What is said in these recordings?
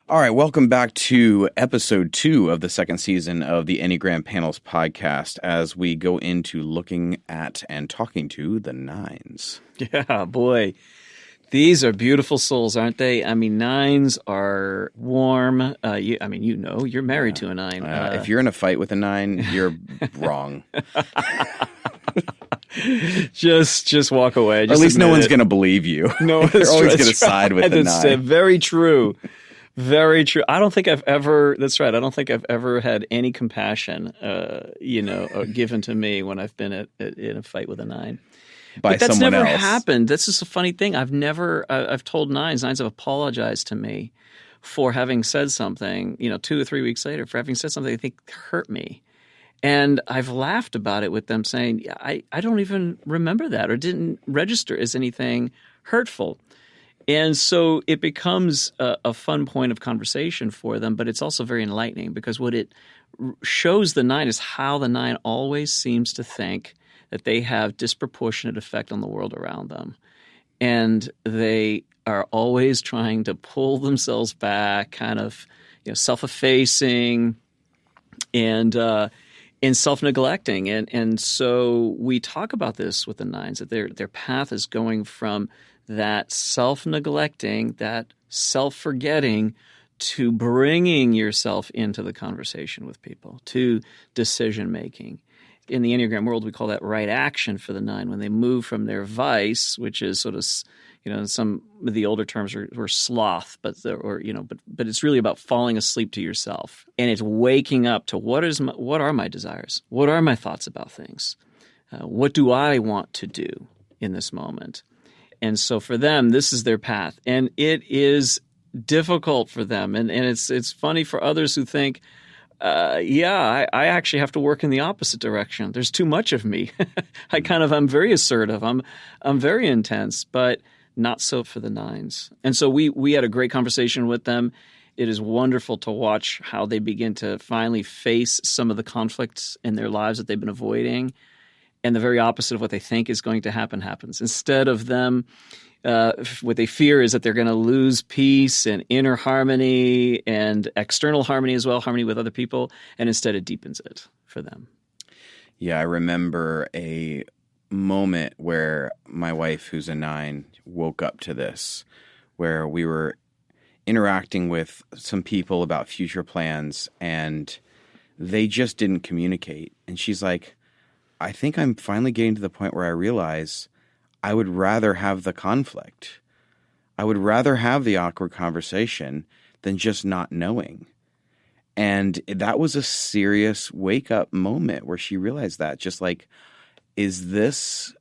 All right, welcome back to episode 2 of the second season of the Enneagram Panels podcast as we go into looking at and talking to the nines. Yeah, boy. These are beautiful souls, aren't they? I mean, nines are warm. You're married to a nine. If you're in a fight with a 9, you're wrong. Just walk away. Just at least no one's it. going to believe you. No, they're always going to side with the 9. That's very true. Very true. I don't think I've ever. That's right. I don't think I've ever had any compassion, given to me when I've been in a fight with a 9. By but that's someone never else. happened. That's just a funny thing. I've told nines have apologized to me for having said something, 2 or 3 weeks later, for having said something they think hurt me. And I've laughed about it with them saying, yeah, I don't even remember that or didn't register as anything hurtful. And so it becomes a fun point of conversation for them, but it's also very enlightening because what it shows the 9 is how the 9 always seems to think that they have disproportionate effect on the world around them. And they are always trying to pull themselves back, kind of self-effacing and self-neglecting. And so we talk about this with the 9s, that their path is going from that self-neglecting, that self-forgetting, to bringing yourself into the conversation with people, to decision-making. In the Enneagram world, we call that right action for the 9, when they move from their vice, which is sort of, some of the older terms were sloth, but it's really about falling asleep to yourself. And it's waking up to what are my desires? What are my thoughts about things? What do I want to do in this moment? And so for them, this is their path. And it is difficult for them. And it's funny for others who think, I actually have to work in the opposite direction. There's too much of me. I'm very assertive. I'm very intense, but not so for the 9s. And so we had a great conversation with them. It is wonderful to watch how they begin to finally face some of the conflicts in their lives that they've been avoiding. And the very opposite of what they think is going to happen happens. Instead of them, what they fear is that they're going to lose peace and inner harmony and external harmony as well, harmony with other people, and instead it deepens it for them. Yeah, I remember a moment where my wife, who's a 9, woke up to this, where we were interacting with some people about future plans, and they just didn't communicate. And she's like, I think I'm finally getting to the point where I realize I would rather have the conflict. I would rather have the awkward conversation than just not knowing. And that was a serious wake-up moment where she realized that. Just like, is this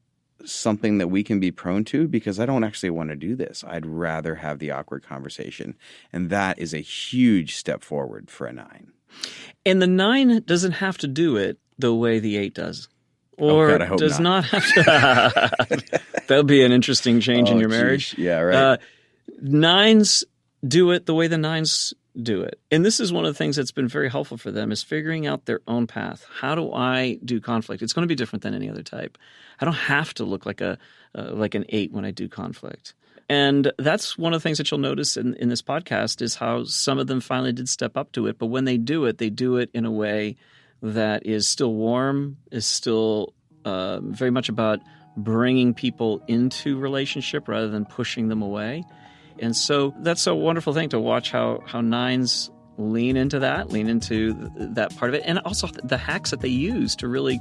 something that we can be prone to? Because I don't actually want to do this. I'd rather have the awkward conversation. And that is a huge step forward for a 9. And the 9 doesn't have to do it the way the 8 does. Or God, I hope does not have to. That'll be an interesting change in your marriage. Yeah, right. 9s do it the way the 9s do it. And this is one of the things that's been very helpful for them, is figuring out their own path. How do I do conflict? It's going to be different than any other type. I don't have to look like an 8 when I do conflict. And that's one of the things that you'll notice in this podcast is how some of them finally did step up to it. But when they do it in a way that is still warm, is still very much about bringing people into relationship rather than pushing them away. And so that's a wonderful thing to watch how 9s lean into that part of it. And also the hacks that they use to really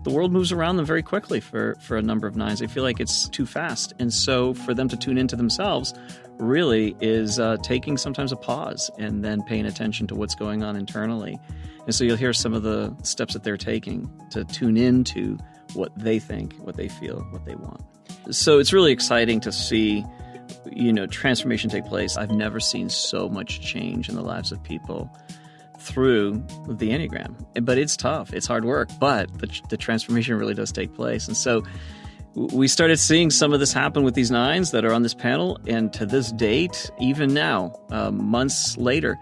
the world moves around them very quickly for a number of 9s. They feel like it's too fast. And so for them to tune into themselves really is taking sometimes a pause and then paying attention to what's going on internally. And so you'll hear some of the steps that they're taking to tune into what they think, what they feel, what they want. So it's really exciting to see, transformation take place. I've never seen so much change in the lives of people through the Enneagram. But it's tough. It's hard work. But the transformation really does take place. And so we started seeing some of this happen with these 9s that are on this panel. And to this date, even now, months later,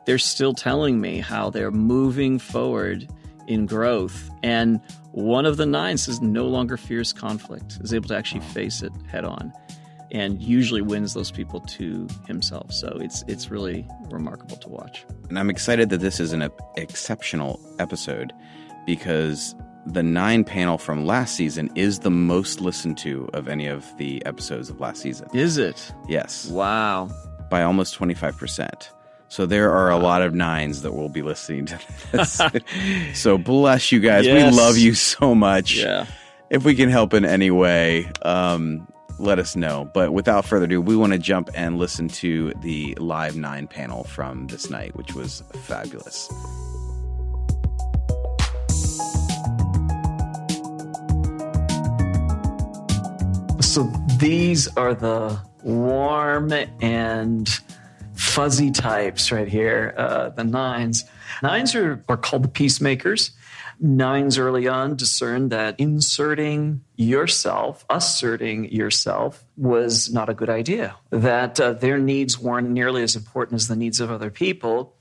they're still telling me how they're moving forward in growth. And one of the 9s no longer fears conflict, is able to actually face it head on. and usually wins those people to himself. So it's really remarkable to watch. And I'm excited that this is an exceptional episode because the 9 panel from last season is the most listened to of any of the episodes of last season. Is it? Yes. Wow. By almost 25%. So there are a lot of 9s that will be listening to this. So bless you guys. Yes. We love you so much. Yeah. If we can help in any way, let us know. But without further ado, we want to jump and listen to the live 9 panel from this night, which was fabulous. So these are the warm and fuzzy types right here, the 9s. 9s are called the peacemakers. 9s early on discerned that asserting yourself was not a good idea, that their needs weren't nearly as important as the needs of other people.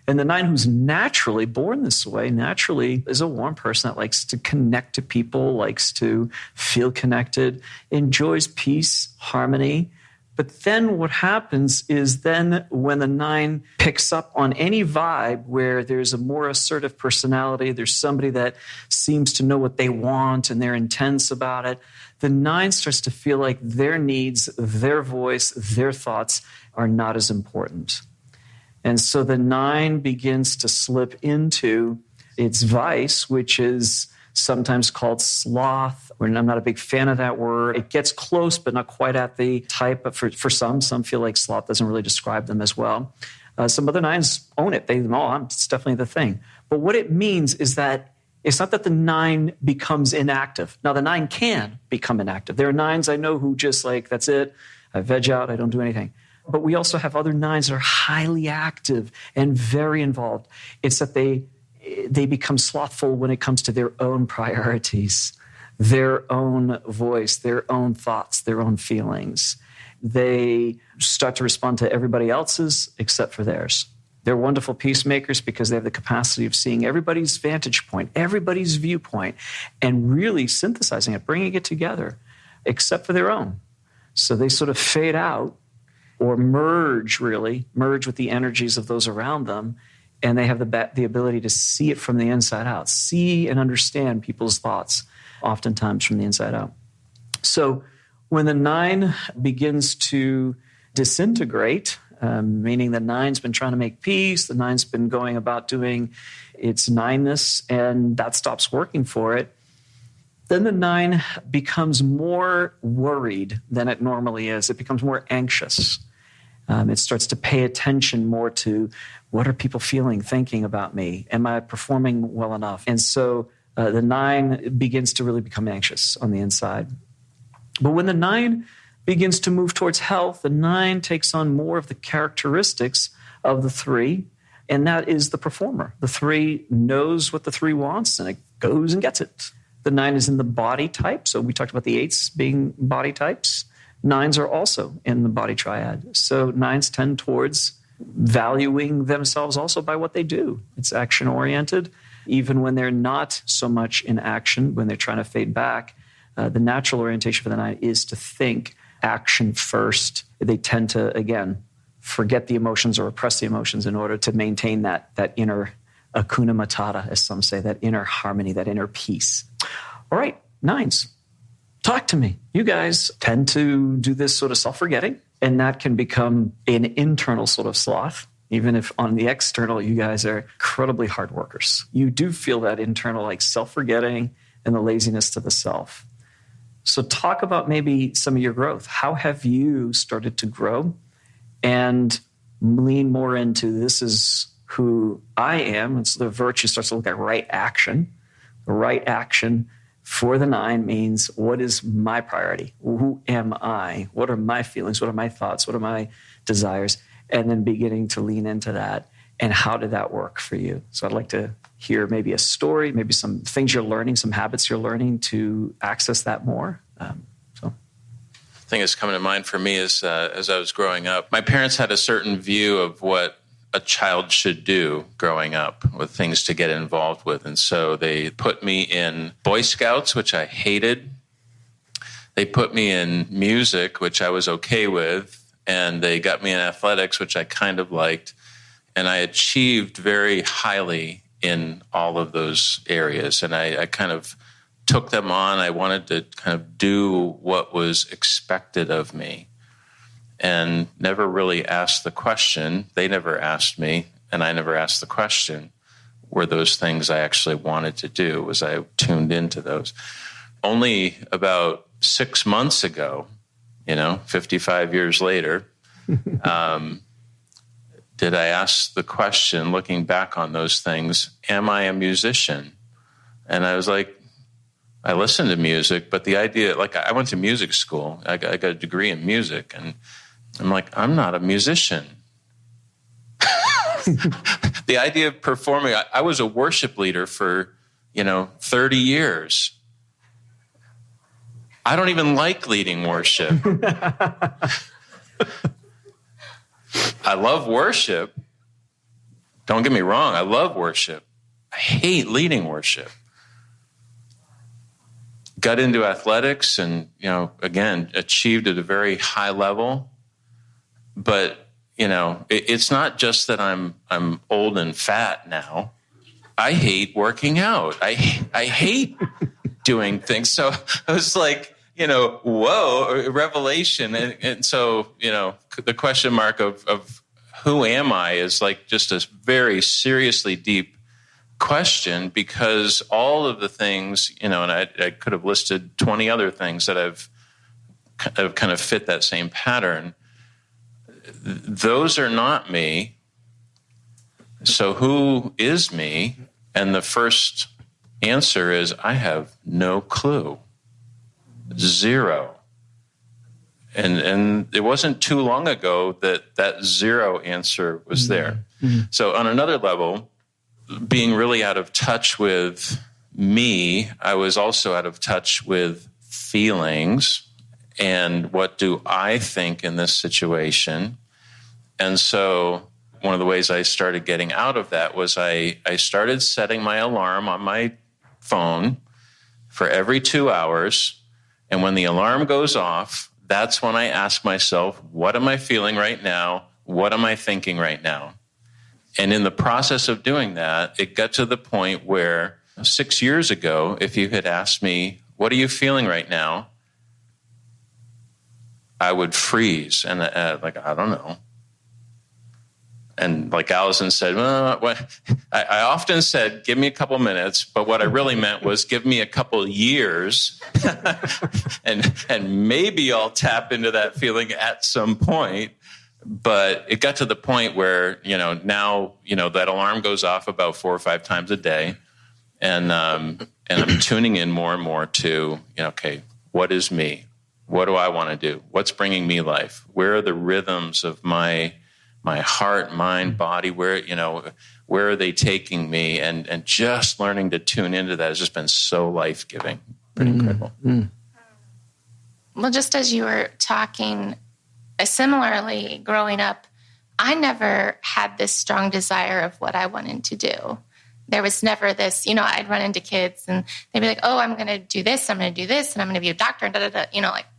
And the 9 who's naturally born this way, naturally is a warm person that likes to connect to people, likes to feel connected, enjoys peace, harmony. But then what happens is then when the 9 picks up on any vibe where there's a more assertive personality, there's somebody that seems to know what they want and they're intense about it, the 9 starts to feel like their needs, their voice, their thoughts are not as important. And so the 9 begins to slip into its vice, which is sometimes called sloth. I'm not a big fan of that word. It gets close, but not quite at the type. But for some feel like sloth doesn't really describe them as well. Some other 9s own it. It's definitely the thing. But what it means is that it's not that the 9 becomes inactive. Now, the 9 can become inactive. There are 9s I know who just like, that's it. I veg out. I don't do anything. But we also have other 9s that are highly active and very involved. It's that they become slothful when it comes to their own priorities, their own voice, their own thoughts, their own feelings. They start to respond to everybody else's except for theirs. They're wonderful peacemakers because they have the capacity of seeing everybody's vantage point, everybody's viewpoint, and really synthesizing it, bringing it together, except for their own. So they sort of fade out or merge with the energies of those around them. And they have the ability to see it from the inside out, see and understand people's thoughts, oftentimes from the inside out. So when the 9 begins to disintegrate, meaning the 9's been trying to make peace, the 9's been going about doing its 9ness, and that stops working for it, then the 9 becomes more worried than it normally is. It becomes more anxious. It starts to pay attention more to what are people feeling, thinking about me? Am I performing well enough? And so the 9 begins to really become anxious on the inside. But when the 9 begins to move towards health, the 9 takes on more of the characteristics of the 3, and that is the performer. The 3 knows what the 3 wants, and it goes and gets it. The 9 is in the body type, so we talked about the 8s being body types. 9s are also in the body triad. So 9s tend towards valuing themselves also by what they do. It's action-oriented. Even when they're not so much in action, when they're trying to fade back, the natural orientation for the 9 is to think action first. They tend to, again, forget the emotions or repress the emotions in order to maintain that inner hakuna matata, as some say, that inner harmony, that inner peace. All right, 9s. Talk to me. You guys tend to do this sort of self-forgetting, and that can become an internal sort of sloth, even if on the external you guys are incredibly hard workers. You do feel that internal like self-forgetting and the laziness to the self. So talk about maybe some of your growth. How have you started to grow and lean more into this is who I am? And so the virtue starts to look at right action. The right action for the 9 means, what is my priority? Who am I? What are my feelings? What are my thoughts? What are my desires? And then beginning to lean into that. And how did that work for you? So I'd like to hear maybe a story, maybe some things you're learning, some habits you're learning to access that more. The thing that's coming to mind for me is as I was growing up, my parents had a certain view of what a child should do growing up, with things to get involved with. And so they put me in Boy Scouts, which I hated. They put me in music, which I was okay with, and they got me in athletics, which I kind of liked. And I achieved very highly in all of those areas. And I kind of took them on. I wanted to kind of do what was expected of me and never really asked the question. They never asked me, and I never asked the question, were those things I actually wanted to do? Was I tuned into those? Only about 6 months ago, 55 years later, did I ask the question, looking back on those things, am I a musician? And I was like, I listened to music, but the idea, like I went to music school, I got a degree in music, and I'm like, I'm not a musician. The idea of performing, I was a worship leader for, 30 years. I don't even like leading worship. I love worship. Don't get me wrong, I love worship. I hate leading worship. Got into athletics and, again, achieved at a very high level. But, it's not just that I'm old and fat now. I hate working out. I hate doing things. So I was like, whoa, revelation. And so, the question mark of who am I is like just a very seriously deep question, because all of the things, and I could have listed 20 other things that have kind of fit that same pattern. Those are not me. So who is me? And the first answer is I have no clue. Zero. And it wasn't too long ago that zero answer was there. Mm-hmm. So on another level, being really out of touch with me, I was also out of touch with feelings and what do I think in this situation. And so one of the ways I started getting out of that was I started setting my alarm on my phone for every 2 hours. And when the alarm goes off, that's when I ask myself, what am I feeling right now? What am I thinking right now? And in the process of doing that, it got to the point where 6 years ago, if you had asked me, what are you feeling right now? I would freeze and I don't know. And like Allison said, I often said, give me a couple minutes, but what I really meant was give me a couple years and maybe I'll tap into that feeling at some point. But it got to the point where, now, that alarm goes off about 4 or 5 times a day. And I'm tuning in more and more to, okay, what is me? What do I want to do? What's bringing me life? Where are the rhythms of my heart, mind, body? Where are they taking me? And just learning to tune into that has just been so life-giving. Pretty incredible. Well, just as you were talking, similarly, growing up, I never had this strong desire of what I wanted to do. There was never this, I'd run into kids and they'd be like, oh, I'm going to do this, I'm going to do this, and I'm going to be a doctor, and da-da-da.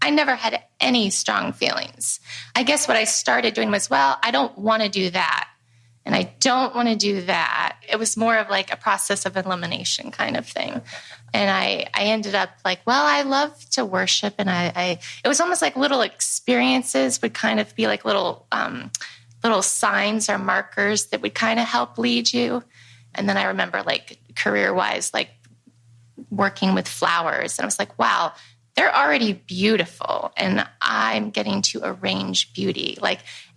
I never had any strong feelings. I guess what I started doing was, well, I don't want to do that, and I don't want to do that. It was more of like a process of elimination kind of thing. And I ended up like, well, I love to worship, and it was almost like little experiences would kind of be like little signs or markers that would kind of help lead you. And then I remember like career-wise, like working with flowers. And I was like, wow, they're already beautiful. And I'm getting to arrange beauty.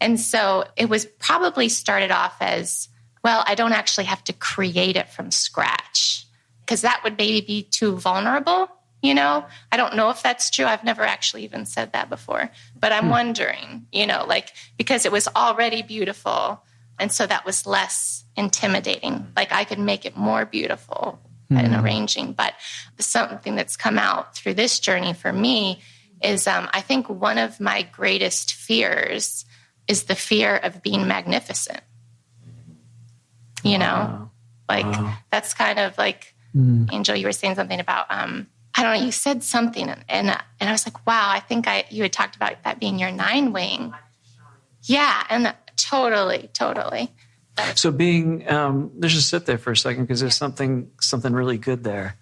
And so it was probably started off as, well, I don't actually have to create it from scratch, because that would maybe be too vulnerable. I don't know if that's true. I've never actually even said that before, but I'm wondering, because it was already beautiful. And so that was less intimidating. Like I could make it more beautiful in arranging. But something that's come out through this journey for me is I think one of my greatest fears is the fear of being magnificent. That's kind of like, Angel, you were saying something about, I I don't know, you said something, and I was like, wow, I think you had talked about that being your 9 wing. Yeah, and totally. So let's just sit there for a second, because there's something really good there.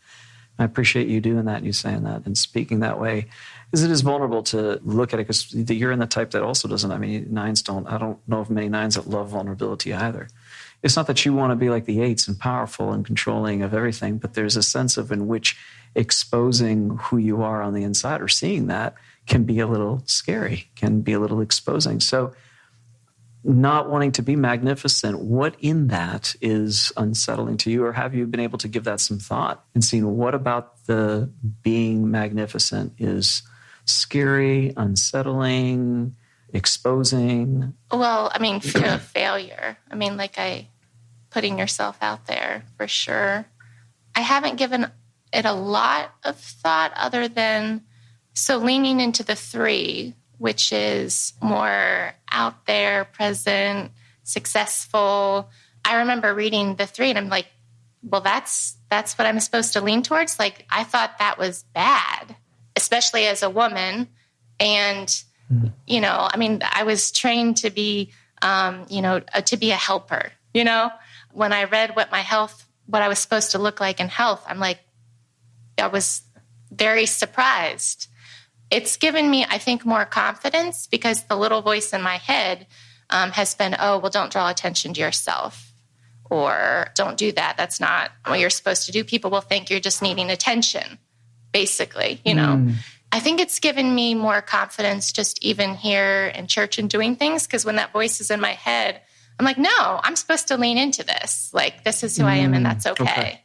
I appreciate you doing that, you saying that and speaking that way, because it is vulnerable to look at it, because you're in the type that also doesn't, I mean, 9s don't, I don't know of many 9s that love vulnerability either. It's not that you want to be like the 8s and powerful and controlling of everything, but there's a sense of in which exposing who you are on the inside, or seeing that, can be a little scary, can be a little exposing. So not wanting to be magnificent, what in that is unsettling to you? Or have you been able to give that some thought and seen what about the being magnificent is scary, unsettling, exposing? Well, I mean, fear of failure. I mean, putting yourself out there, for sure. I haven't given it a lot of thought other than, leaning into the 3, which is more out there, present, successful. I remember reading the 3 and I'm like, well, that's what I'm supposed to lean towards. Like, I thought that was bad, especially as a woman. And, I mean, I was trained to be, to be a helper, When I read what I was supposed to look like in health, I'm like, I was very surprised. It's given me, I think, more confidence, because the little voice in my head has been, oh, well, don't draw attention to yourself, or don't do that. That's not what you're supposed to do. People will think you're just needing attention, basically, I think it's given me more confidence just even here in church and doing things, because when that voice is in my head, I'm like, no, I'm supposed to lean into this. Like, this is who I am, and that's okay.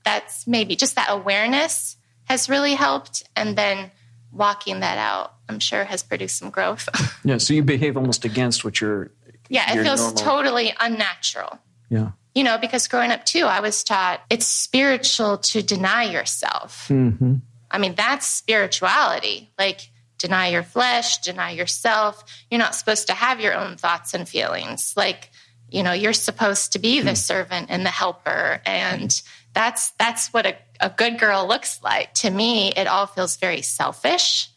That's maybe just that awareness has really helped. And then walking that out, I'm sure, has produced some growth. Yeah, so you behave almost against what you're... Yeah, it feels normal. Totally unnatural. Yeah. Because growing up, too, I was taught it's spiritual to deny yourself. Mm-hmm. I mean, that's spirituality. Like, deny your flesh, deny yourself. You're not supposed to have your own thoughts and feelings. Like, you're supposed to be the servant and the helper. And that's what a good girl looks like. To me, it all feels very selfish.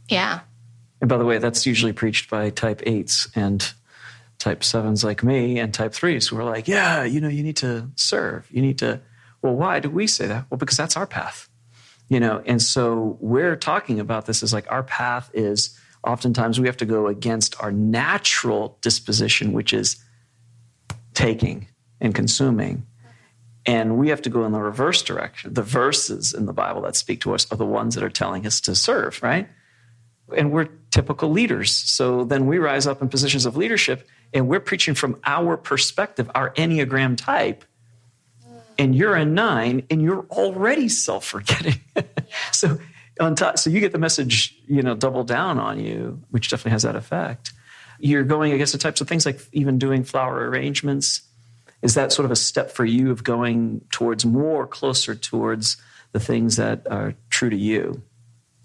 Yeah. And by the way, that's usually preached by type 8s and type 7s like me, and type 3s who are like, yeah, you need to serve. You need to, well, why do we say that? Well, because that's our path. And so we're talking about this as like our path is oftentimes we have to go against our natural disposition, which is taking and consuming. And we have to go in the reverse direction. The verses in the Bible that speak to us are the ones that are telling us to serve, right? And we're typical leaders. So then we rise up in positions of leadership, and we're preaching from our perspective, our Enneagram type. And you're a 9, and you're already self-forgetting. So you get the message, double down on you, which definitely has that effect. You're going against the types of things like even doing flower arrangements. Is that sort of a step for you of going closer towards the things that are true to you?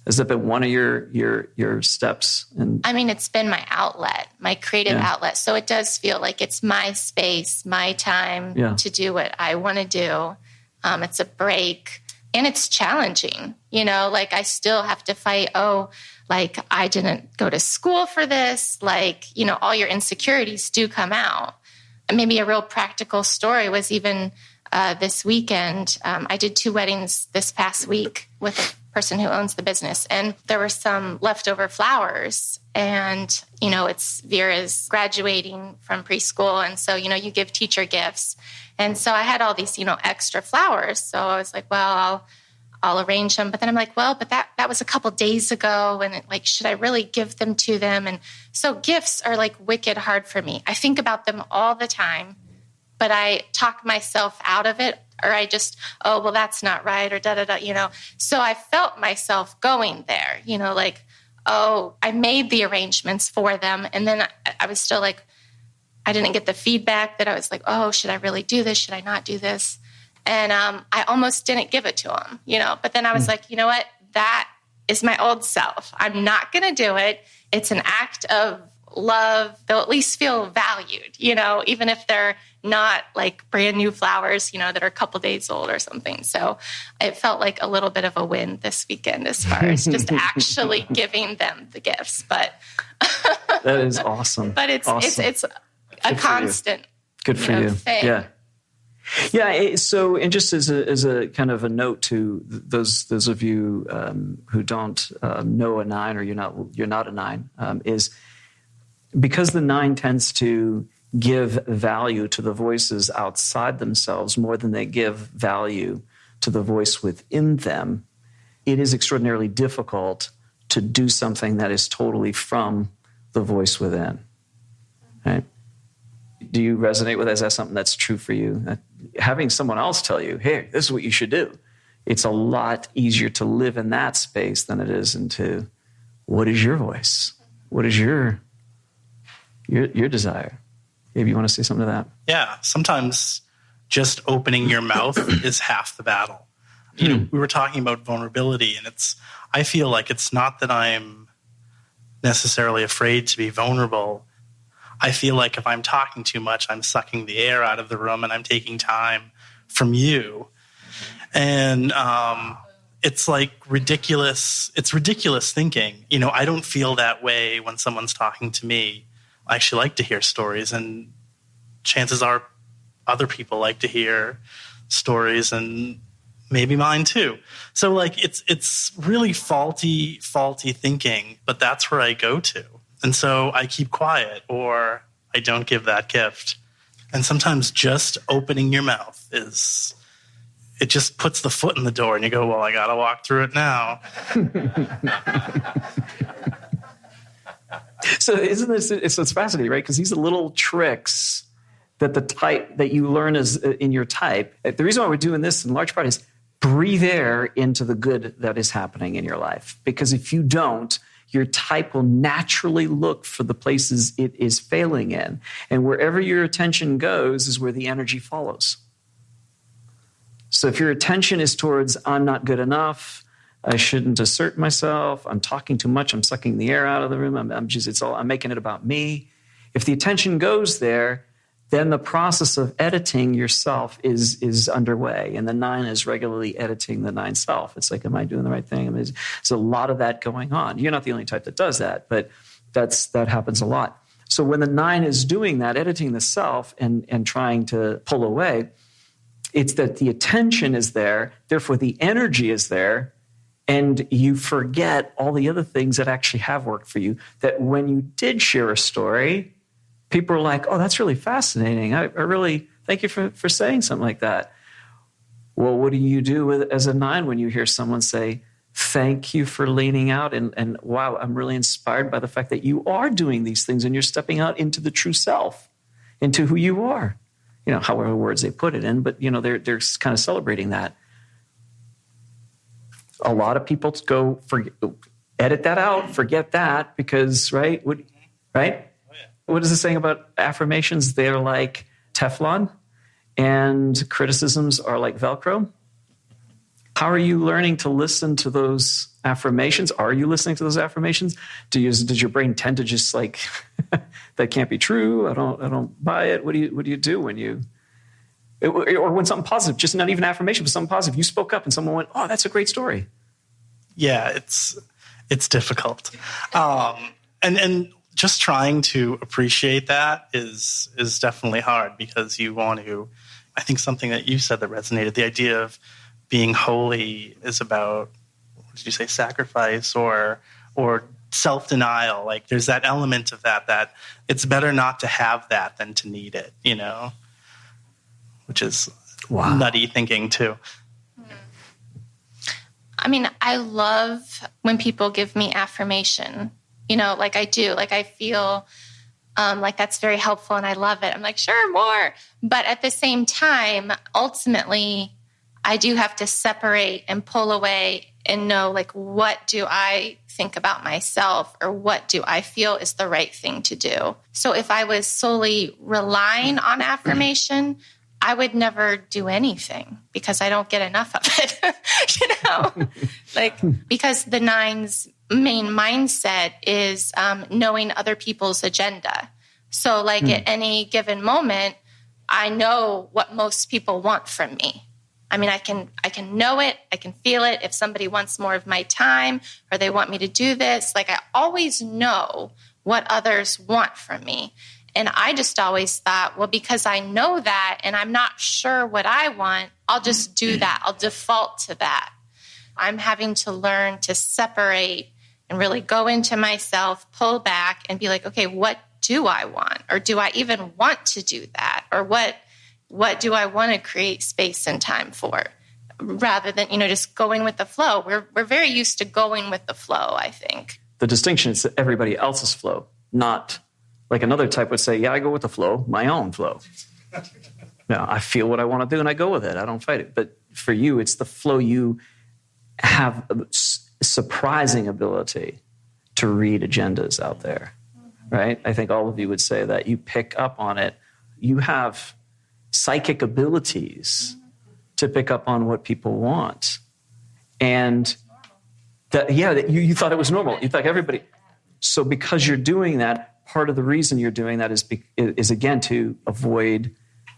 Has that been one of your steps? I mean, it's been my outlet, my creative outlet. So it does feel like it's my space, my time to do what I want to do. It's a break, and it's challenging. Like, I still have to fight. Oh, like, I didn't go to school for this. Like, all your insecurities do come out. Maybe a real practical story was even this weekend. I did 2 weddings this past week with a person who owns the business, and there were some leftover flowers, and it's Vera's graduating from preschool, and so you give teacher gifts, and so I had all these extra flowers, so I was like, well, I'll arrange them, but then I'm like, well, but that was a couple days ago, and should I really give them to them? And so gifts are like wicked hard for me. I think about them all the time, but I talk myself out of it, or I just, oh, well, that's not right, or da-da-da, So I felt myself going there, like, oh, I made the arrangements for them. And then I was still like, I didn't get the feedback that I was like, oh, should I really do this? Should I not do this? And I almost didn't give it to them, But then I was like, you know what? That is my old self. I'm not going to do it. It's an act of love, they'll at least feel valued, even if they're not like brand new flowers, that are a couple days old or something. So it felt like a little bit of a win this weekend as far as just actually giving them the gifts. But that is awesome. But it's a constant. Good for you. Thing. Yeah. Yeah. So, and just as a kind of a note to those of you who don't know a 9, or you're not a 9, is because the 9 tends to give value to the voices outside themselves more than they give value to the voice within them. It is extraordinarily difficult to do something that is totally from the voice within. Right? Do you resonate with that? Is that something that's true for you? Having someone else tell you, hey, this is what you should do. It's a lot easier to live in that space than it is into what is your voice? What is your desire? Maybe you want to say something to that? Yeah, sometimes just opening your mouth is half the battle. We were talking about vulnerability, and I feel like it's not that I'm necessarily afraid to be vulnerable. I feel like if I'm talking too much, I'm sucking the air out of the room and I'm taking time from you. And it's like ridiculous. It's ridiculous thinking. I don't feel that way when someone's talking to me. I actually like to hear stories, and chances are other people like to hear stories, and maybe mine too. So like it's really faulty thinking, but that's where I go to. And so I keep quiet, or I don't give that gift. And sometimes just opening your mouth it just puts the foot in the door, and you go, well, I got to walk through it now. So isn't this, it's fascinating, right? Because these are little tricks that the type that you learn is in your type. The reason why we're doing this in large part is breathe air into the good that is happening in your life. Because if you don't, your type will naturally look for the places it is failing in. And wherever your attention goes is where the energy follows. So if your attention is towards, I'm not good enough, I shouldn't assert myself, I'm talking too much, I'm sucking the air out of the room, I'm making it about me. If the attention goes there, then the process of editing yourself is underway. And the 9 is regularly editing the 9 self. It's like, am I doing the right thing? There's a lot of that going on. You're not the only type that does that, but that happens a lot. So when the 9 is doing that, editing the self and trying to pull away, it's that the attention is there, therefore the energy is there, and you forget all the other things that actually have worked for you, that when you did share a story, people are like, oh, that's really fascinating. I really thank you for saying something like that. Well, what do you do as a 9 when you hear someone say, thank you for leaning out, and wow, I'm really inspired by the fact that you are doing these things and you're stepping out into the true self, into who you are. However words they put it in, but they're kind of celebrating that. A lot of people go edit that out, forget that, because right? Oh, yeah. What is it saying about affirmations? They're like Teflon, and criticisms are like Velcro. How are you learning to listen to those affirmations? Are you listening to those affirmations? Does your brain tend to just like that can't be true? I don't buy it. What do you do when you, or when something positive, just not even affirmation, but something positive, you spoke up and someone went, oh, that's a great story. Yeah, it's difficult. And just trying to appreciate that is definitely hard, because you want to, I think something that you said that resonated, the idea of being holy is about, what did you say, sacrifice or self-denial. Like there's that element of that it's better not to have that than to need it, which is nutty thinking too. I mean, I love when people give me affirmation, like I do, like I feel like that's very helpful and I love it. I'm like, sure, more. But at the same time, ultimately, I do have to separate and pull away and know, like, what do I think about myself, or what do I feel is the right thing to do? So if I was solely relying on affirmation, I would never do anything because I don't get enough of it, like, because the 9's main mindset is knowing other people's agenda. So like at any given moment, I know what most people want from me. I mean, I can know it. I can feel it. If somebody wants more of my time or they want me to do this, like I always know what others want from me. And I just always thought, well, because I know that and I'm not sure what I want, I'll just do that. I'll default to that. I'm having to learn to separate and really go into myself, pull back and be like, okay, what do I want? Or do I even want to do that? Or what do I want to create space and time for? Rather than, just going with the flow. We're very used to going with the flow, I think. The distinction is everybody else's flow, not like another type would say, yeah, I go with the flow, my own flow. No, I feel what I want to do and I go with it. I don't fight it. But for you, it's the flow. You have a surprising ability to read agendas out there, right? I think all of you would say that you pick up on it. You have psychic abilities to pick up on what people want. And that you thought it was normal. You thought everybody. So because you're doing that, part of the reason you're doing that is again to avoid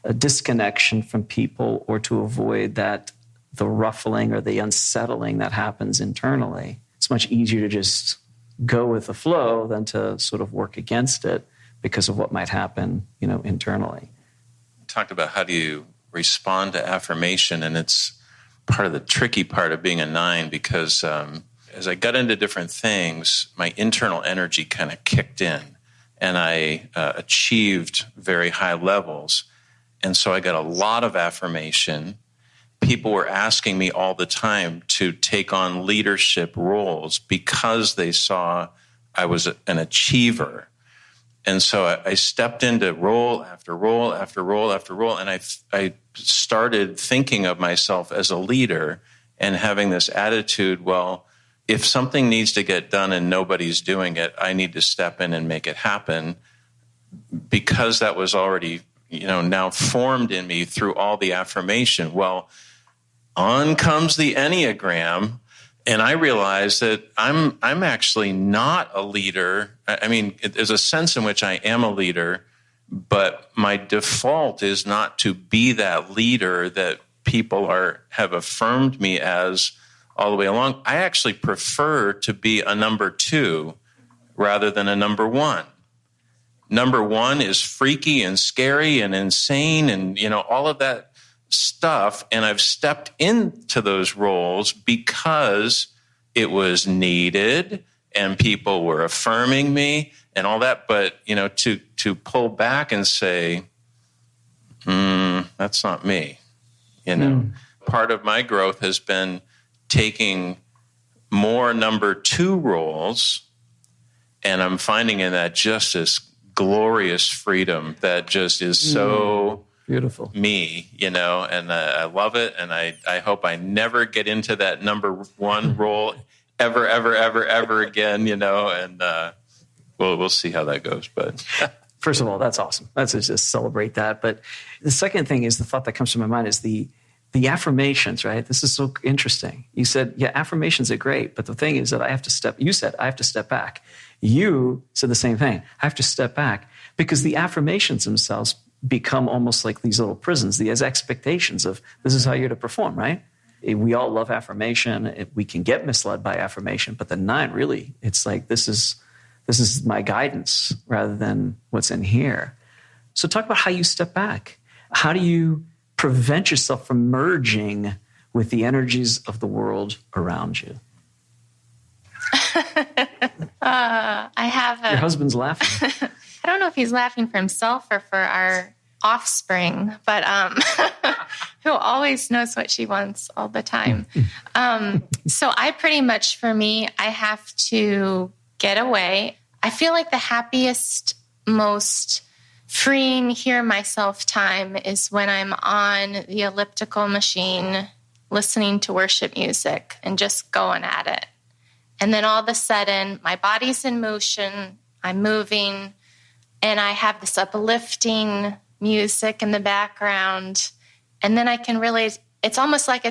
a disconnection from people or to avoid the ruffling or the unsettling that happens internally. It's much easier to just go with the flow than to sort of work against it because of what might happen, internally. Talked about how do you respond to affirmation, and it's part of the tricky part of being a 9 because as I got into different things, my internal energy kind of kicked in and I achieved very high levels. And so I got a lot of affirmation. People were asking me all the time to take on leadership roles because they saw I was an achiever. And so I stepped into role after role after role after role, and I started thinking of myself as a leader and having this attitude, well, if something needs to get done and nobody's doing it, I need to step in and make it happen because that was already, now formed in me through all the affirmation. Well, on comes the Enneagram. And I realized that I'm actually not a leader. I mean, there's a sense in which I am a leader, but my default is not to be that leader that people have affirmed me as all the way along. I actually prefer to be a number 2 rather than a number 1. Number 1 is freaky and scary and insane and, all of that stuff, and I've stepped into those roles because it was needed and people were affirming me and all that. But to pull back and say, that's not me. Part of my growth has been taking more number 2 roles, and I'm finding in that just this glorious freedom that just is so beautiful. Me, and I love it. And I hope I never get into that number 1 role ever again, and we'll see how that goes. But first of all, that's awesome. Let's just celebrate that. But the second thing is the thought that comes to my mind is the affirmations, right? This is so interesting. You said, yeah, affirmations are great. But the thing is that I have to step back. You said the same thing. I have to step back because the affirmations themselves become almost like these little prisons, these expectations of this is how you're to perform, right? We all love affirmation. We can get misled by affirmation, but the 9 really, it's like this is my guidance rather than what's in here. So talk about how you step back. How do you prevent yourself from merging with the energies of the world around you? Your husband's laughing. I don't know if he's laughing for himself or for our offspring, but who always knows what she wants all the time. So I pretty much, for me, I have to get away. I feel like the happiest, most freeing hear myself time is when I'm on the elliptical machine listening to worship music and just going at it. And then all of a sudden, my body's in motion, I'm moving, and I have this uplifting music in the background. And then I can really it's almost like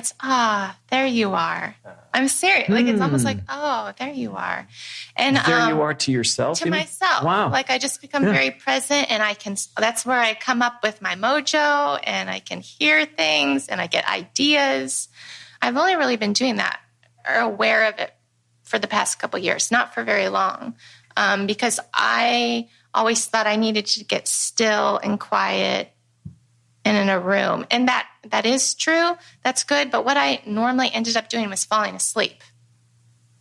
there you are. I'm serious. Like, it's almost like, oh, there you are. And there you are to yourself? To myself. Wow. Like, I just become very present, and that's where I come up with my mojo, and I can hear things, and I get ideas. I've only really been doing that, or aware of it, for the past couple of years, not for very long, because I always thought I needed to get still and quiet and in a room. And that is true. That's good. But what I normally ended up doing was falling asleep,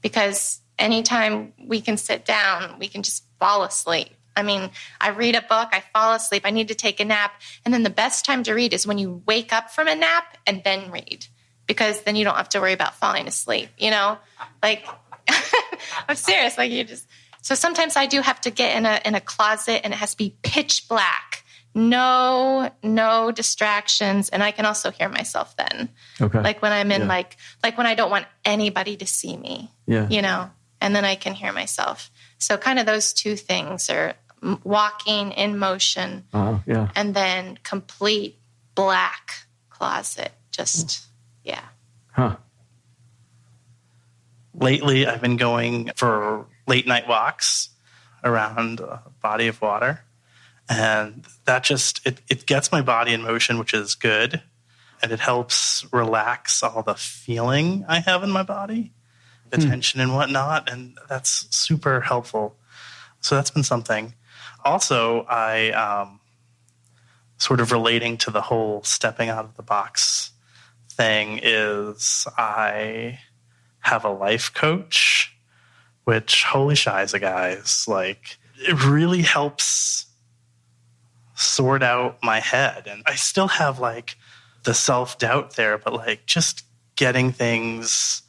because anytime we can sit down, we can just fall asleep. I mean, I read a book, I fall asleep, I need to take a nap. And then the best time to read is when you wake up from a nap and then read, because then you don't have to worry about falling asleep, Like, I'm serious. Like, so sometimes I do have to get in a closet, and it has to be pitch black. No distractions. And I can also hear myself then. Okay. Like when I'm in like when I don't want anybody to see me, and then I can hear myself. So kind of those two things are walking in motion, and then complete black closet. Just, Huh. Lately, I've been going for late night walks around a body of water. And that just, it gets my body in motion, which is good. And it helps relax all the feeling I have in my body, the tension and whatnot. And that's super helpful. So that's been something. Also, I sort of relating to the whole stepping out of the box thing is I have a life coach, which, holy shiza, guys, like, it really helps sort out my head. And I still have like the self-doubt there, but like just getting things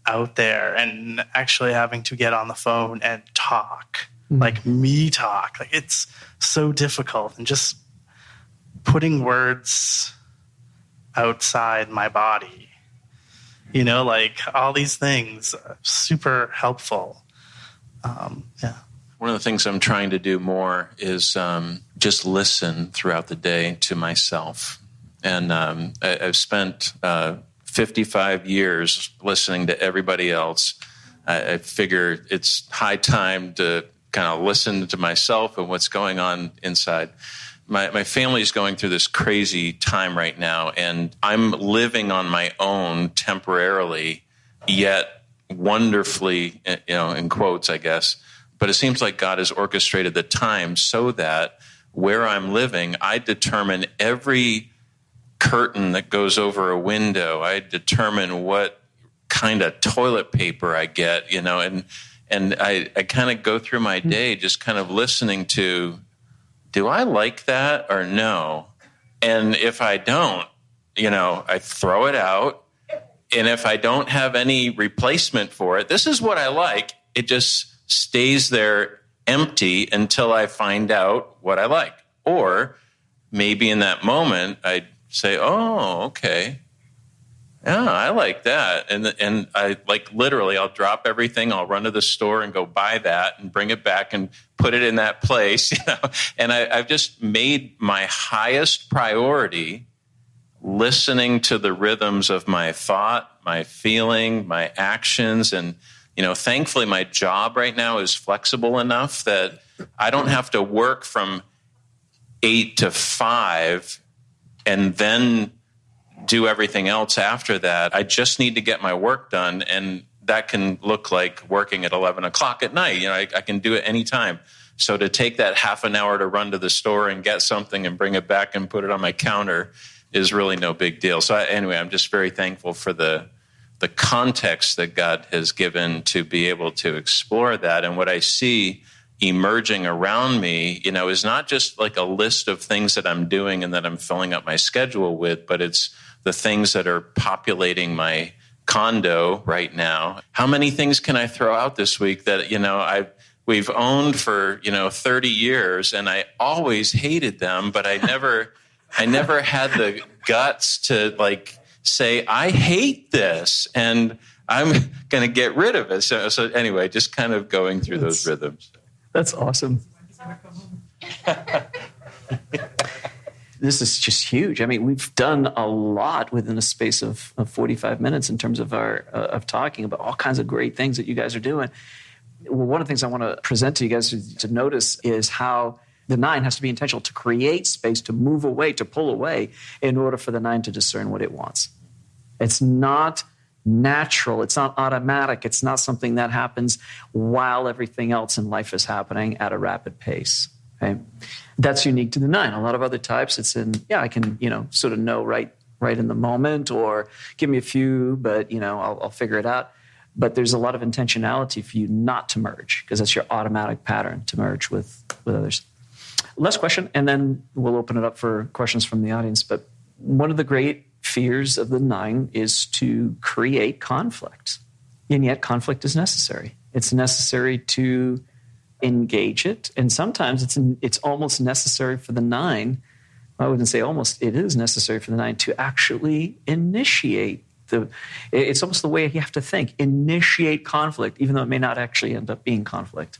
out there and actually having to get on the phone and talk, like me talk, like it's so difficult, and just putting words outside my body, like all these things, super helpful. One of the things I'm trying to do more is just listen throughout the day to myself. And I've spent 55 years listening to everybody else. I figure it's high time to kind of listen to myself and what's going on inside. My family is going through this crazy time right now, and I'm living on my own temporarily, yet wonderfully, in quotes, I guess. But it seems like God has orchestrated the time so that where I'm living, I determine every curtain that goes over a window. I determine what kind of toilet paper I get, and I kind of go through my day just kind of listening to, do I like that or no? And if I don't, I throw it out. And if I don't have any replacement for it, this is what I like. It just stays there empty until I find out what I like. Or maybe in that moment, I'd say, oh, okay. Yeah, I like that. And I like literally, I'll drop everything. I'll run to the store and go buy that and bring it back and put it in that place. And I've just made my highest priority listening to the rhythms of my thought, my feeling, my actions. And thankfully, my job right now is flexible enough that I don't have to work from 8 to 5 and then do everything else after that. I just need to get my work done, and that can look like working at 11 o'clock at night. I can do it anytime. So to take that half an hour to run to the store and get something and bring it back and put it on my counter is really no big deal. So anyway, I'm just very thankful for the context that God has given to be able to explore that. And what I see emerging around me, is not just like a list of things that I'm doing and that I'm filling up my schedule with, but it's the things that are populating my condo right now. How many things can I throw out this week that, we've owned for, 30 years, and I always hated them, but I never had the guts to like say, I hate this and I'm going to get rid of it. So anyway, just kind of going through those rhythms. That's awesome. this is just huge. I mean, we've done a lot within a space of 45 minutes in terms of our of talking about all kinds of great things that you guys are doing. Well, one of the things I want to present to you guys to notice is how the 9 has to be intentional to create space, to move away, to pull away in order for the 9 to discern what it wants. It's not natural. It's not automatic. It's not something that happens while everything else in life is happening at a rapid pace. Okay? That's unique to the 9. A lot of other types, it's in, I can, sort of know right in the moment, or give me a few, but, I'll figure it out. But there's a lot of intentionality for you not to merge, because that's your automatic pattern, to merge with others. Last question, and then we'll open it up for questions from the audience. But one of the great fears of the 9 is to create conflict. And yet conflict is necessary. It's necessary to engage it. And sometimes it's almost necessary for the 9. I wouldn't say almost, it is necessary for the 9 to actually initiate it's almost the way you have to think. Initiate conflict, even though it may not actually end up being conflict.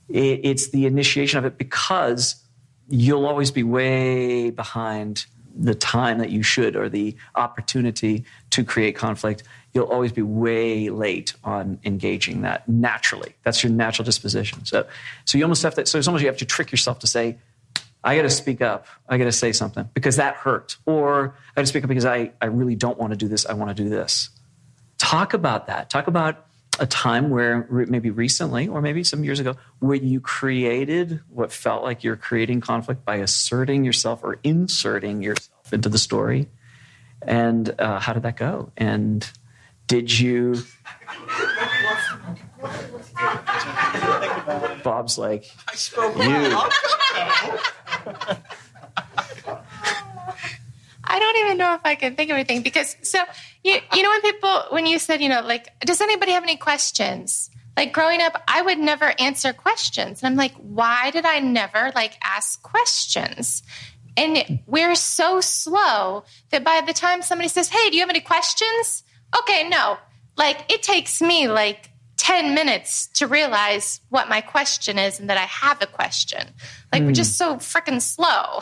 It's the initiation of it, because you'll always be way behind the time that you should, or the opportunity to create conflict. You'll always be way late on engaging that naturally. That's your natural disposition. So you almost have to. So it's almost you have to trick yourself to say, I got to speak up. I got to say something because that hurt, or I got to speak up because I really don't want to do this. I want to do this. Talk about that. Talk about a time where maybe recently, or maybe some years ago, where you created what felt like you're creating conflict by asserting yourself or inserting yourself into the story. And how did that go? And did you... Bob's like, I spoke I don't even know if I can think of anything, because when you said, does anybody have any questions? Like growing up, I would never answer questions. And I'm like, why did I never ask questions? And we're so slow that by the time somebody says, hey, do you have any questions? Okay, no. It takes me 10 minutes to realize what my question is and that I have a question. We're just so freaking slow,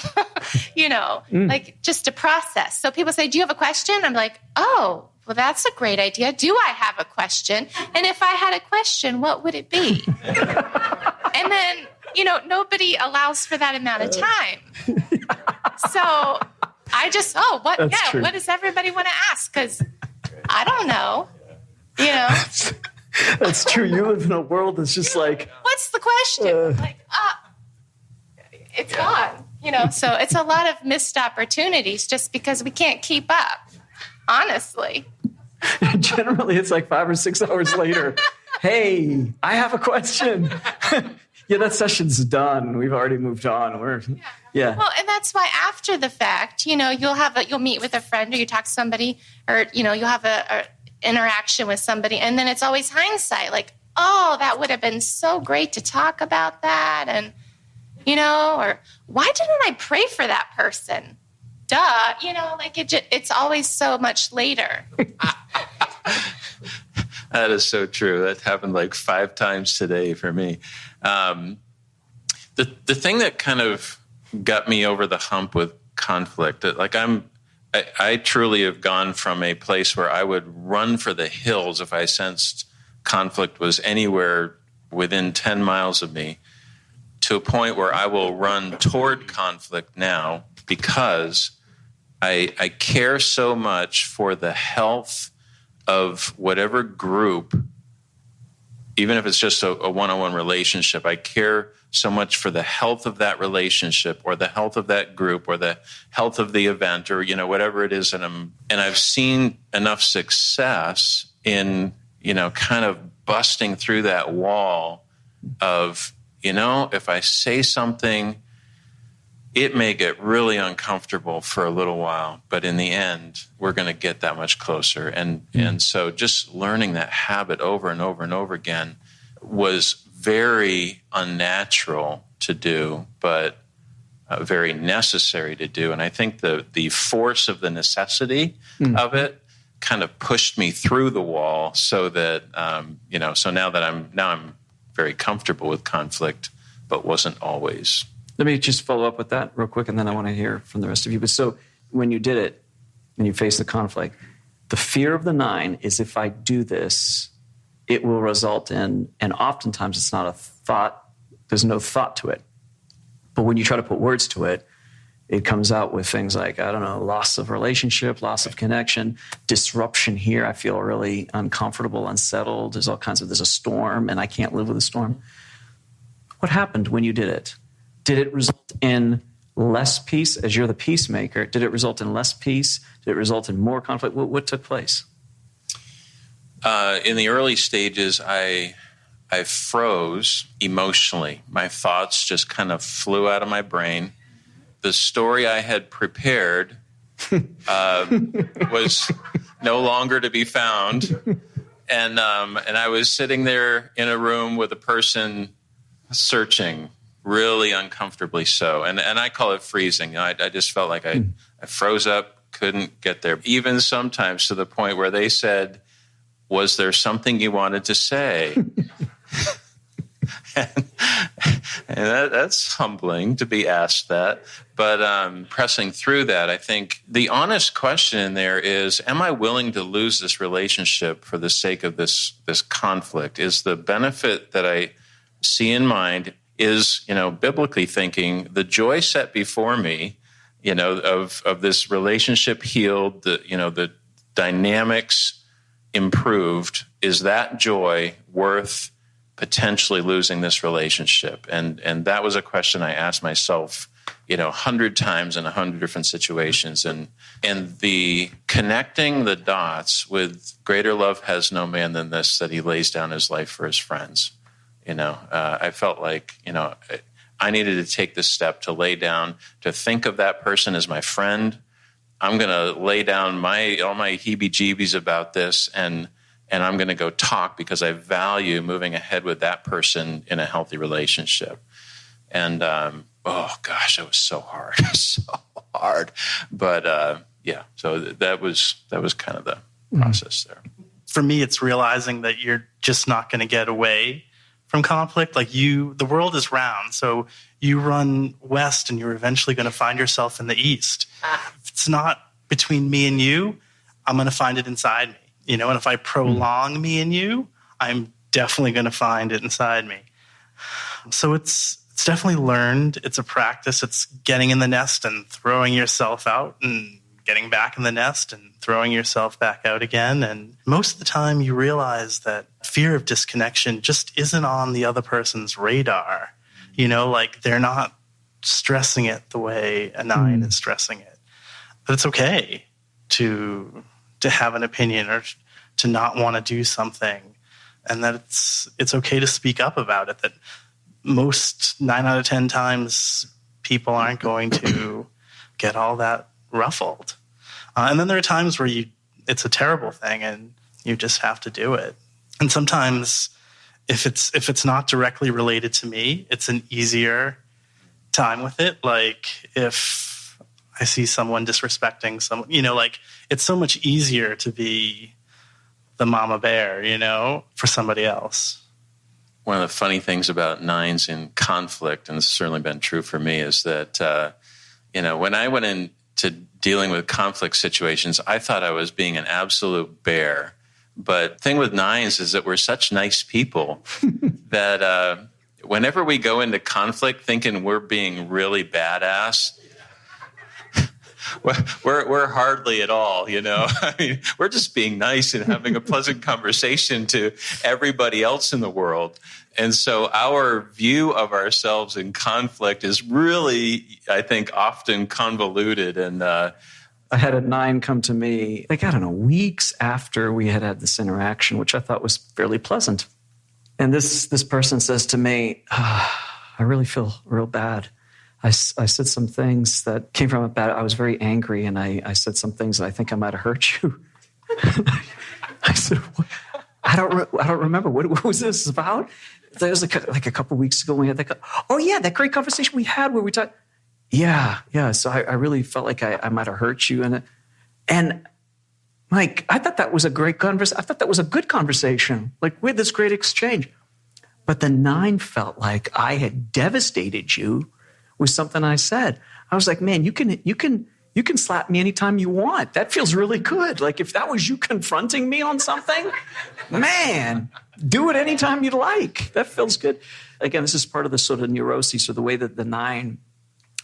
just to process. So people say, do you have a question? I'm like, oh, well, that's a great idea. Do I have a question? And if I had a question, what would it be? And then, nobody allows for that amount of time. So I just, what does everybody want to ask? Because I don't know, That's true. You live in a world that's just what's the question? It's gone. So it's a lot of missed opportunities just because we can't keep up, honestly. Generally, it's 5 or 6 hours later. Hey, I have a question. Yeah, that session's done. We've already moved on. Yeah. Well, and that's why after the fact, you'll meet with a friend, or you talk to somebody, or you'll have a interaction with somebody, and then it's always hindsight, that would have been so great to talk about that, and or why didn't I pray for that person? Duh, it's always so much later. That is so true. That happened 5 times today for me. The thing that kind of got me over the hump with conflict, I truly have gone from a place where I would run for the hills if I sensed conflict was anywhere within 10 miles of me, to a point where I will run toward conflict now, because I care so much for the health of whatever group, even if it's just a one-on-one relationship. I care so much for the health of that relationship, or the health of that group, or the health of the event, or whatever it is. And I've seen enough success in kind of busting through that wall of if I say something, it may get really uncomfortable for a little while, but in the end, we're going to get that much closer. And so just learning that habit over and over and over again was very unnatural to do, but very necessary to do. And I think the force of the necessity of it kind of pushed me through the wall, so that so now I'm very comfortable with conflict, but wasn't always. Let me just follow up with that real quick, and then I want to hear from the rest of you. But so when you did it, and you faced the conflict, the fear of the 9 is if I do this, it will result in, and oftentimes it's not a thought, there's no thought to it. But when you try to put words to it, it comes out with things like, I don't know, loss of relationship, loss of connection, disruption here. I feel really uncomfortable, unsettled. There's a storm, and I can't live with a storm. What happened when you did it? Did it result in less peace as you're the peacemaker? Did it result in less peace? Did it result in more conflict? What took place? In the early stages, I froze emotionally. My thoughts just kind of flew out of my brain. The story I had prepared was no longer to be found. And I was sitting there in a room with a person searching, really uncomfortably so. And I call it freezing. I just felt like I froze up, couldn't get there. Even sometimes to the point where they said, was there something you wanted to say? and that's humbling to be asked that. But pressing through that, I think the honest question in there is, am I willing to lose this relationship for the sake of this conflict? Is the benefit that I see in mind is, biblically thinking, the joy set before me, of this relationship healed, the dynamics improved, is that joy worth potentially losing this relationship? And that was a question I asked myself, 100 times in 100 different situations. And the connecting the dots with greater love has no man than this, that he lays down his life for his friends. I felt like, I needed to take this step to lay down, to think of that person as my friend. I'm going to lay down all my heebie-jeebies about this, and I'm going to go talk because I value moving ahead with that person in a healthy relationship. And, oh gosh, it was so hard, so hard. But so that was kind of the process there. For me, it's realizing that you're just not going to get away from conflict. Like the world is round, so you run west and you're eventually going to find yourself in the east. If it's not between me and you, I'm going to find it inside me. And if I prolong me and you, I'm definitely going to find it inside me. So it's definitely learned. It's a practice. It's getting in the nest and throwing yourself out and getting back in the nest and throwing yourself back out again. And most of the time you realize that fear of disconnection just isn't on the other person's radar. They're not stressing it the way a 9 is stressing it. But it's okay to have an opinion or to not want to do something, and that it's okay to speak up about it. That most 9 out of 10 times people aren't going to get all that ruffled. And then there are times where it's a terrible thing and you just have to do it. And sometimes if it's not directly related to me, it's an easier time with it. Like if I see someone disrespecting someone, it's so much easier to be the mama bear, for somebody else. One of the funny things about 9s in conflict, and this has certainly been true for me, is that, when I went into dealing with conflict situations, I thought I was being an absolute bear. But the thing with 9s is that we're such nice people that whenever we go into conflict thinking we're being really badass, we're hardly at all, I mean, we're just being nice and having a pleasant conversation to everybody else in the world. And so our view of ourselves in conflict is really, I think, often convoluted. And I had a 9 come to me, weeks after we had this interaction, which I thought was fairly pleasant. And this person says to me, I really feel real bad. I said some things that came from I was very angry, and I said some things that I think I might have hurt you. I said, what? I don't remember. What was this about? There was like a couple weeks ago we had that great conversation we had where we talked. Yeah. So I really felt like I might have hurt you, and Mike, I thought that was a great conversation. I thought that was a good conversation. Like we had this great exchange, but the 9 felt like I had devastated you with something I said. I was like, man, you can slap me anytime you want. That feels really good. Like if that was you confronting me on something, man, do it anytime you'd like. That feels good. Again, this is part of the sort of neuroses, or the way that the 9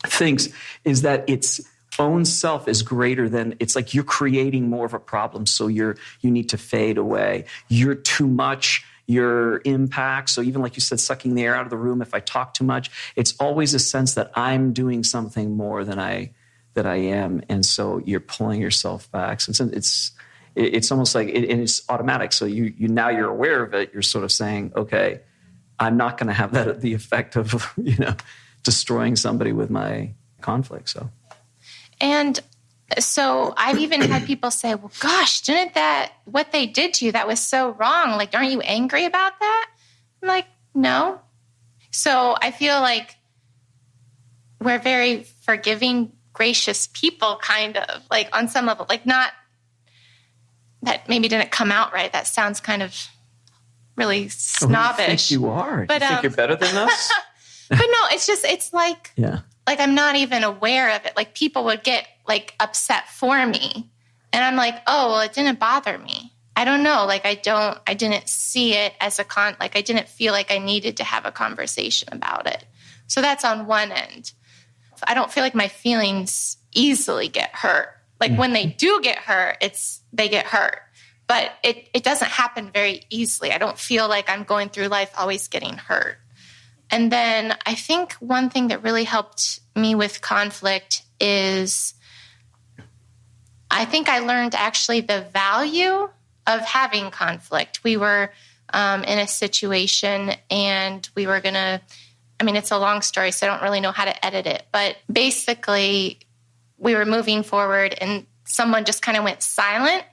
thinks, is that its own self is greater than, it's like you're creating more of a problem. So you need to fade away. You're too much. Your impact. So even like you said, sucking the air out of the room. If I talk too much, it's always a sense that I'm doing something more than I am. And so you're pulling yourself back. So it's almost like, and it's automatic. So you now you're aware of it. You're sort of saying, okay, I'm not going to have that the effect of, destroying somebody with my conflict. So I've even had people say, well, gosh, what they did to you, that was so wrong. Like, aren't you angry about that? I'm like, no. So I feel like we're very forgiving, gracious people, kind of, like on some level, like not, that maybe didn't come out right. That sounds kind of really snobbish. I think you are. But, you think you're better than us? But no, it's like, yeah. Like I'm not even aware of it. Like people would get like upset for me. And I'm like, oh, well, it didn't bother me. I don't know. Like I didn't see it as like I didn't feel like I needed to have a conversation about it. So that's on one end. I don't feel like my feelings easily get hurt. Like when they do get hurt, they get hurt. But it doesn't happen very easily. I don't feel like I'm going through life always getting hurt. And then I think one thing that really helped me with conflict is I think I learned actually the value of having conflict. We were in a situation and we were going to, it's a long story, so I don't really know how to edit it. But basically, we were moving forward and someone just kind of went silent.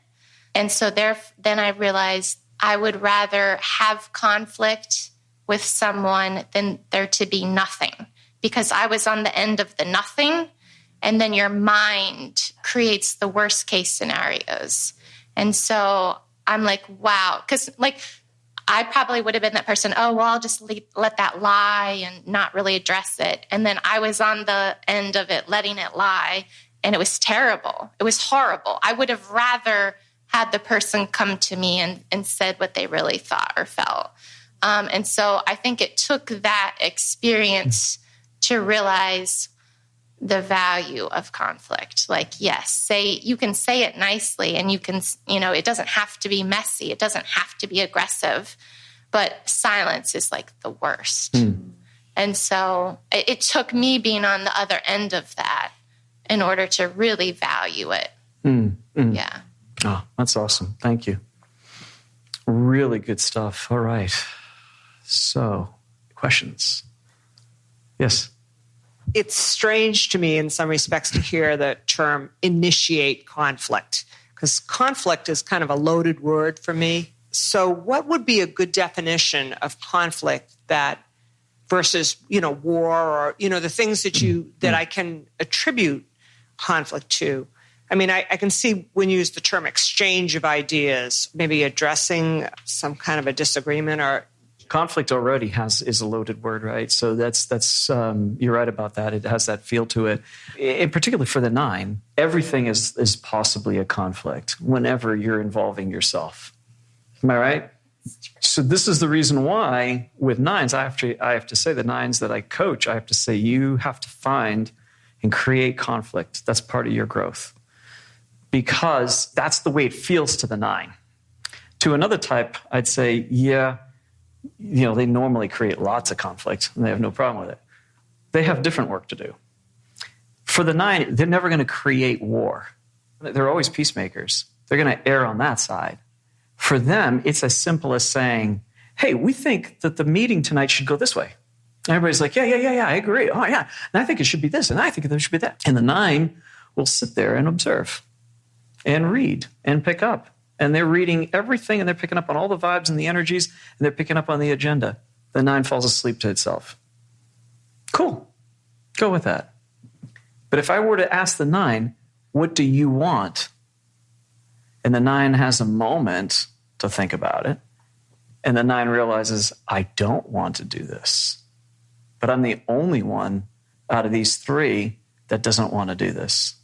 And so then I realized I would rather have conflict with someone than there to be nothing, because I was on the end of the nothing, and then your mind creates the worst case scenarios. And so I'm like, wow, because like I probably would have been that person, oh, well, I'll just let that lie and not really address it. And then I was on the end of it, letting it lie, and it was terrible. It was horrible. I would have rather had the person come to me and said what they really thought or felt. And so I think it took that experience to realize the value of conflict. Like, yes, you can say it nicely, and you can, it doesn't have to be messy. It doesn't have to be aggressive, but silence is like the worst. And so it took me being on the other end of that in order to really value it. Yeah. Oh, that's awesome. Thank you. Really good stuff. All right. So, questions? Yes. It's strange to me in some respects to hear the term initiate conflict, because conflict is kind of a loaded word for me. So what would be a good definition of conflict that versus, war or, the things that I can attribute conflict to? I can see when you use the term exchange of ideas, maybe addressing some kind of a disagreement or conflict already is a loaded word, right? So that's you're right about that. It has that feel to it. In particular for the 9, everything is possibly a conflict whenever you're involving yourself. Am I right? So this is the reason why with 9s, I have to say the 9s that I coach, I have to say you have to find and create conflict. That's part of your growth, because that's the way it feels to the 9. To another type, I'd say, yeah, they normally create lots of conflict and they have no problem with it. They have different work to do. For the 9, they're never going to create war. They're always peacemakers. They're going to err on that side. For them, it's as simple as saying, hey, we think that the meeting tonight should go this way. And everybody's like, yeah, I agree. Oh, yeah. And I think it should be this, and I think it should be that. And the 9 will sit there and observe and read and pick up. And they're reading everything, and they're picking up on all the vibes and the energies, and they're picking up on the agenda. The 9 falls asleep to itself. Cool. Go with that. But if I were to ask the 9, what do you want? And the 9 has a moment to think about it. And the 9 realizes, I don't want to do this. But I'm the only one out of these three that doesn't want to do this.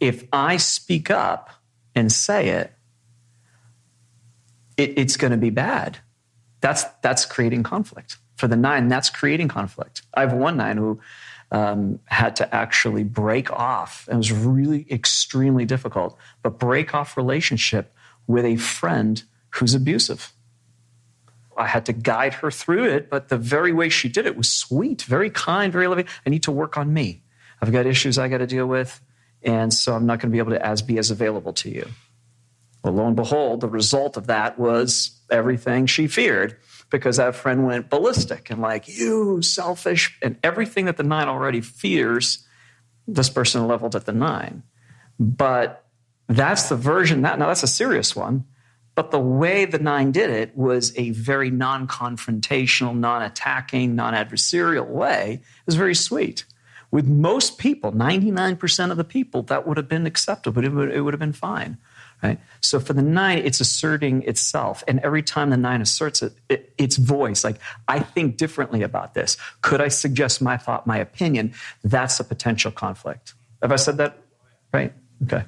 If I speak up and say it, it's going to be bad. That's creating conflict. For the 9, that's creating conflict. I have one 9 who had to actually break off. It was really extremely difficult, but break off relationship with a friend who's abusive. I had to guide her through it, but the very way she did it was sweet, very kind, very loving. I need to work on me. I've got issues I got to deal with, and so I'm not going to be able to be as available to you. Well, lo and behold, the result of that was everything she feared, because that friend went ballistic and like, you selfish, and everything that the 9 already fears, this person leveled at the 9. But that's the version, now that's a serious one, but the way the 9 did it was a very non-confrontational, non-attacking, non-adversarial way. It was very sweet. With most people, 99% of the people, that would have been acceptable. It would have been fine. Right? So for the 9, it's asserting itself. And every time the 9 asserts its voice, like, I think differently about this. Could I suggest my thought, my opinion? That's a potential conflict. Have I said that right? Okay.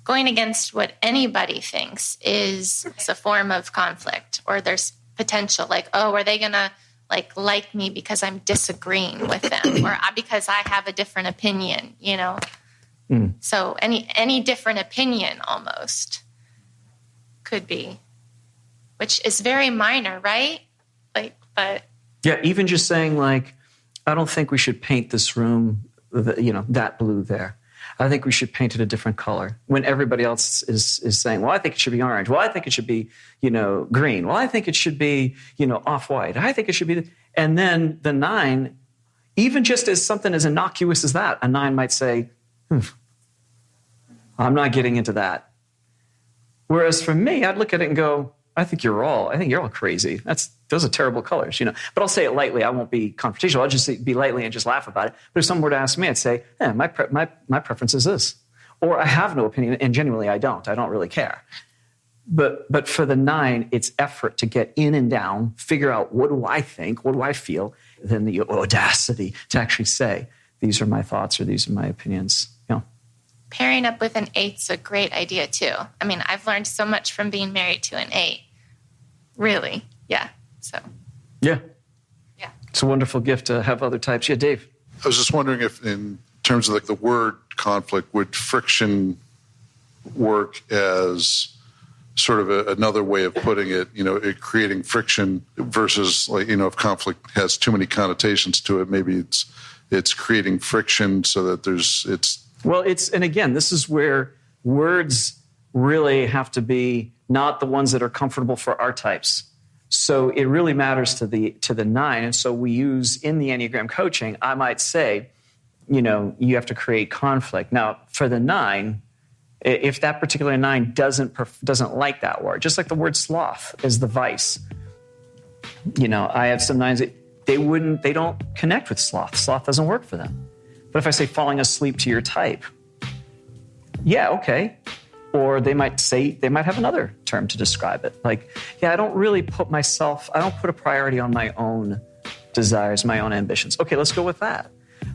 Going against what anybody thinks is a form of conflict, or there's potential. Like, oh, are they going to like me because I'm disagreeing with them, or because I have a different opinion, you know? So any different opinion almost could be, which is very minor, right? But yeah, even just saying like, I don't think we should paint this room, that blue there. I think we should paint it a different color. When everybody else is saying, well, I think it should be orange. Well, I think it should be, green. Well, I think it should be, off-white. I think it should be, and then the 9, even just as something as innocuous as that, a 9 might say, I'm not getting into that. Whereas for me, I'd look at it and go, I think you're all crazy. Those are terrible colors, But I'll say it lightly. I won't be confrontational. I'll just be lightly and just laugh about it. But if someone were to ask me, I'd say, my preference is this. Or I have no opinion, and genuinely I don't. I don't really care. But for the 9, it's effort to get in and down, figure out what do I think, what do I feel, then the audacity to actually say, these are my thoughts or these are my opinions. Pairing up with an 8's a great idea too. I mean, I've learned so much from being married to an 8. Really. Yeah. So. Yeah. Yeah. It's a wonderful gift to have other types. Yeah, Dave. I was just wondering if in terms of the word conflict, would friction work as sort of another way of putting it, it creating friction versus if conflict has too many connotations to it, maybe it's creating friction so that well, and again, this is where words really have to be not the ones that are comfortable for our types. So it really matters to the 9. And so we use in the Enneagram coaching, I might say, you have to create conflict. Now, for the 9, if that particular 9 doesn't like that word, just like the word sloth is the vice. I have some 9s that they don't connect with sloth. Sloth doesn't work for them. But if I say falling asleep to your type, yeah, okay. Or they might have another term to describe it. Like, yeah, I don't put a priority on my own desires, my own ambitions. Okay, let's go with that.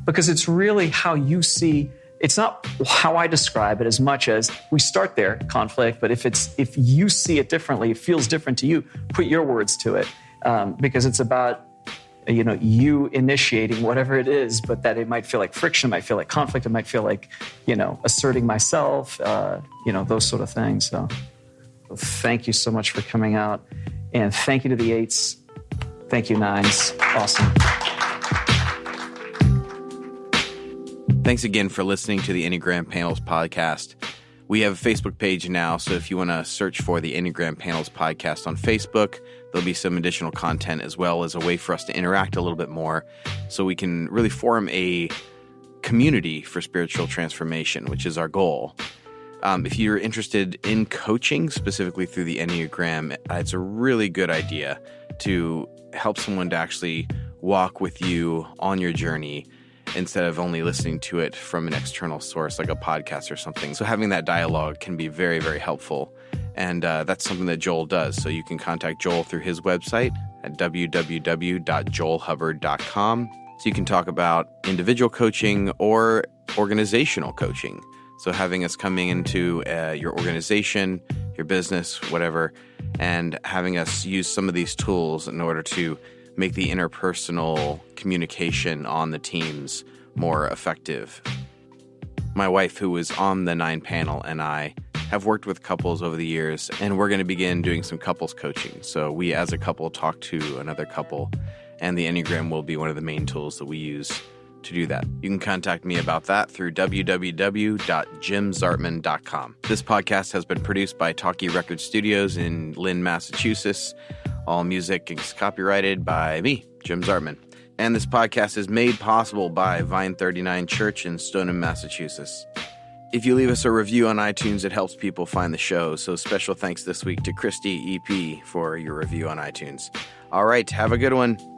Because it's really how you see, it's not how I describe it as much as we start there, conflict, but if you see it differently, it feels different to you, put your words to it. Because it's about you initiating whatever it is, but that it might feel like friction, it might feel like conflict, it might feel like, asserting myself, those sort of things. So thank you so much for coming out. And thank you to the 8s. Thank you, 9s. Awesome. Thanks again for listening to the Enneagram Panels podcast. We have a Facebook page now, so if you want to search for the Enneagram Panels podcast on Facebook, there'll be some additional content as well as a way for us to interact a little bit more so we can really form a community for spiritual transformation, which is our goal. If you're interested in coaching, specifically through the Enneagram, it's a really good idea to help someone to actually walk with you on your journey instead of only listening to it from an external source like a podcast or something. So having that dialogue can be very, very helpful. And that's something that Joel does. So you can contact Joel through his website at www.joelhubbard.com. So you can talk about individual coaching or organizational coaching. So having us coming into your organization, your business, whatever, and having us use some of these tools in order to make the interpersonal communication on the teams more effective. My wife, who was on the 9 panel, and I have worked with couples over the years, and we're going to begin doing some couples coaching. So we as a couple talk to another couple, and the Enneagram will be one of the main tools that we use to do that. You can contact me about that through www.jimzartman.com. This podcast has been produced by Talkie Record Studios in Lynn, Massachusetts. All music is copyrighted by me, Jim Zartman. And this podcast is made possible by Vine 39 Church in Stoneham, Massachusetts. If you leave us a review on iTunes, it helps people find the show. So special thanks this week to Christy EP for your review on iTunes. All right, have a good one.